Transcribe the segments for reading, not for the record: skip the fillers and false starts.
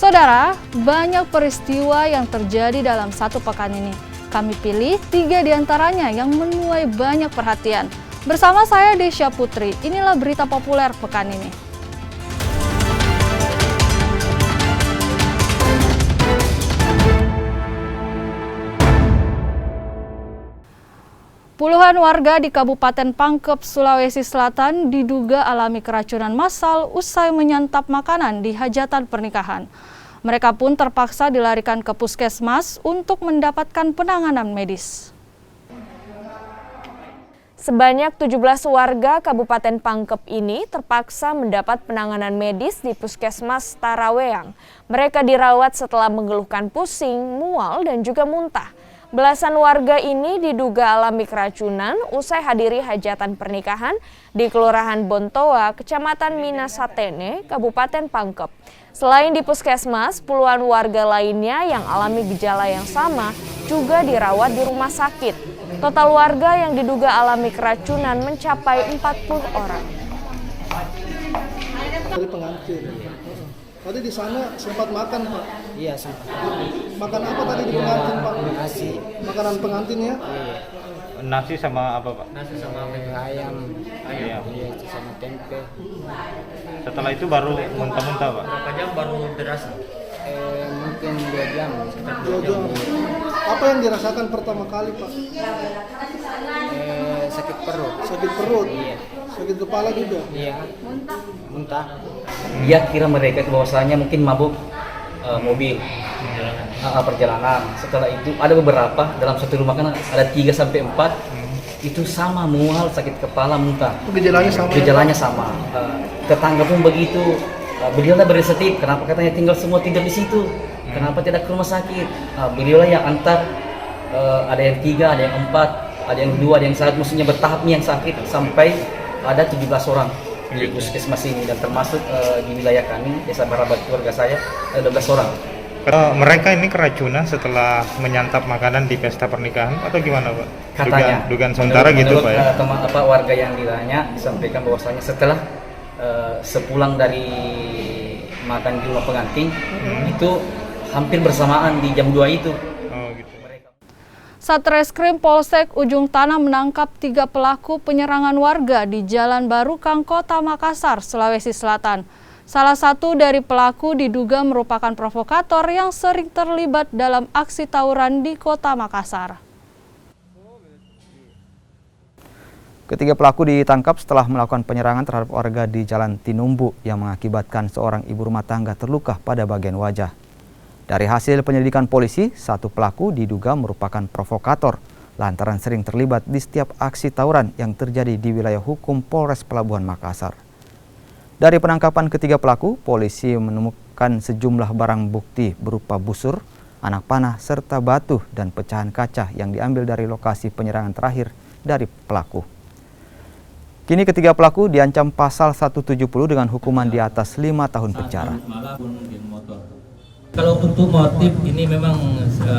Saudara, banyak peristiwa yang terjadi dalam satu pekan ini. Kami pilih 3 diantaranya yang menuai banyak perhatian. Bersama saya Desya Putri, inilah berita populer pekan ini. Puluhan warga di Kabupaten Pangkep, Sulawesi Selatan diduga alami keracunan massal usai menyantap makanan di hajatan pernikahan. Mereka pun terpaksa dilarikan ke puskesmas untuk mendapatkan penanganan medis. Sebanyak 17 warga Kabupaten Pangkep ini terpaksa mendapat penanganan medis di Puskesmas Taraweang. Mereka dirawat setelah mengeluhkan pusing, mual, dan juga muntah. Belasan warga ini diduga alami keracunan usai hadiri hajatan pernikahan di Kelurahan Bontoa, Kecamatan Minasatene, Kabupaten Pangkep. Selain di puskesmas, puluhan warga lainnya yang alami gejala yang sama juga dirawat di rumah sakit. Total warga yang diduga alami keracunan mencapai 40 orang. Dari pengantin. Tadi di sana sempat makan, Pak? Iya, sempat. Makan apa tadi di pengantin, Pak? Nasi. Makanan pengantin ya? Iya. Nasi sama apa, Pak? Nasi sama ayam. Ayam. Iya, sama tempe. Setelah itu baru muntah-muntah, Pak? Berapa jam baru terasa? Mungkin 2 jam. 2 jam. Apa yang dirasakan pertama kali, Pak? Sakit perut. Sakit perut? Iya. Sakit kepala juga? Iya. Muntah. Dia kira mereka itu bahwasanya mungkin mabuk mobil perjalanan. Setelah itu ada beberapa dalam satu rumah kan ada 3 sampai 4 itu sama mual, sakit kepala, muntah. Gejalanya sama? Gejalanya sama. Tetangga pun begitu. Beliaulah berinisiatif, kenapa katanya tinggal semua tidur di situ? Kenapa tidak ke rumah sakit? Beliaulah yang antar, ada yang 3, ada yang 4, ada yang 2, ada yang 1, maksudnya bertahap nih yang sakit sampai ada 17 orang di puskesmas ini dan termasuk di wilayah kami, Desa Barabat keluarga saya ada 12 orang. Mereka ini keracunan setelah menyantap makanan di pesta pernikahan atau gimana, Pak? Katanya. Dugaan sementara gitu, Pak ya? Teman warga yang ditanya disampaikan bahwasanya setelah sepulang dari makan di rumah pengantin itu hampir bersamaan di jam 2 itu. Satreskrim Polsek Ujung Tanah menangkap 3 pelaku penyerangan warga di Jalan Barukang, Kota Makassar, Sulawesi Selatan. Salah satu dari pelaku diduga merupakan provokator yang sering terlibat dalam aksi tawuran di Kota Makassar. Ketiga pelaku ditangkap setelah melakukan penyerangan terhadap warga di Jalan Tinumbu yang mengakibatkan seorang ibu rumah tangga terluka pada bagian wajah. Dari hasil penyelidikan polisi, 1 pelaku diduga merupakan provokator lantaran sering terlibat di setiap aksi tawuran yang terjadi di wilayah hukum Polres Pelabuhan Makassar. Dari penangkapan ketiga pelaku, polisi menemukan sejumlah barang bukti berupa busur, anak panah, serta batu dan pecahan kaca yang diambil dari lokasi penyerangan terakhir dari pelaku. Kini ketiga pelaku diancam pasal 170 dengan hukuman di atas 5 tahun penjara. Kalau untuk motif ini memang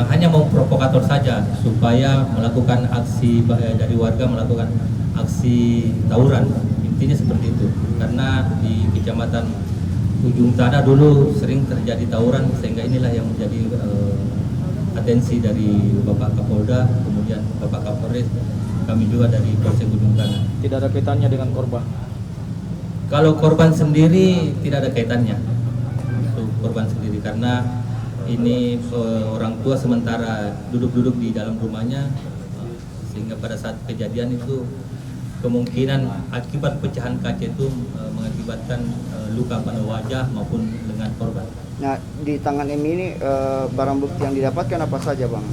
hanya mau provokator saja supaya melakukan aksi dari warga melakukan aksi tawuran. Intinya seperti itu. Karena di Kecamatan Ujung Tanah dulu sering terjadi tawuran sehingga inilah yang menjadi atensi dari Bapak Kapolda, kemudian Bapak Kapolres, kami juga dari Polsek Ujung Tanah. Tidak ada kaitannya dengan korban. Kalau korban sendiri tidak ada kaitannya. Korban sendiri karena ini orang tua sementara duduk-duduk di dalam rumahnya sehingga pada saat kejadian itu kemungkinan akibat pecahan kaca itu mengakibatkan luka pada wajah maupun lengan korban. Nah, di tangan M ini barang bukti yang didapatkan apa saja, Bang?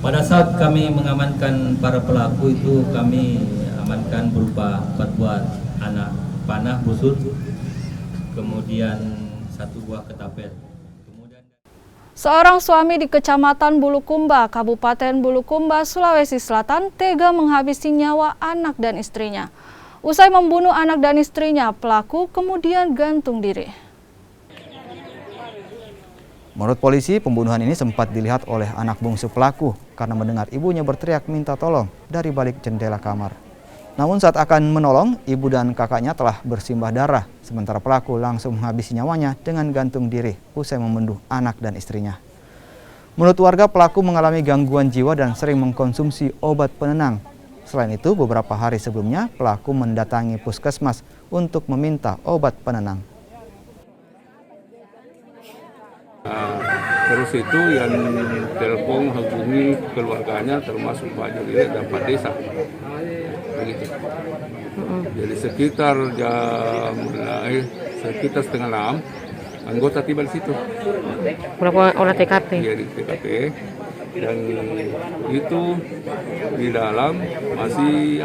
Pada saat kami mengamankan para pelaku itu kami amankan berupa 4 buah anak panah busur, kemudian 1 buah ketapel. Seorang suami di Kecamatan Bulukumba, Kabupaten Bulukumba, Sulawesi Selatan tega menghabisi nyawa anak dan istrinya. Usai membunuh anak dan istrinya, pelaku kemudian gantung diri. Menurut polisi, pembunuhan ini sempat dilihat oleh anak bungsu pelaku karena mendengar ibunya berteriak minta tolong dari balik jendela kamar. Namun saat akan menolong, ibu dan kakaknya telah bersimbah darah, sementara pelaku langsung menghabisi nyawanya dengan gantung diri usai membunuh anak dan istrinya. Menurut warga, pelaku mengalami gangguan jiwa dan sering mengkonsumsi obat penenang. Selain itu, beberapa hari sebelumnya pelaku mendatangi puskesmas untuk meminta obat penenang. Terus itu yang telepon hubungi keluarganya termasuk Pak Jeliret dan Pak Desa. Begitu. Jadi sekitar sekitar setengah 6 anggota tiba di situ. Berapa olah TKP? Iya di TKP. Dan itu di dalam masih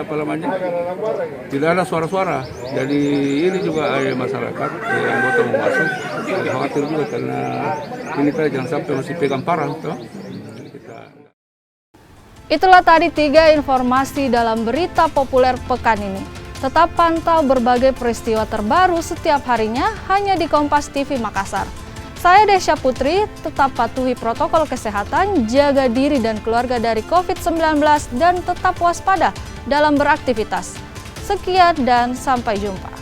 tidak ada suara-suara. Jadi ini juga masyarakat anggota mau masuk khawatir juga karena ini kan jangan sampai masih pegang parah toh. Itulah tadi 3 informasi dalam berita populer pekan ini. Tetap pantau berbagai peristiwa terbaru setiap harinya hanya di Kompas TV Makassar. Saya Desya Putri, tetap patuhi protokol kesehatan, jaga diri dan keluarga dari COVID-19 dan tetap waspada dalam beraktivitas. Sekian dan sampai jumpa.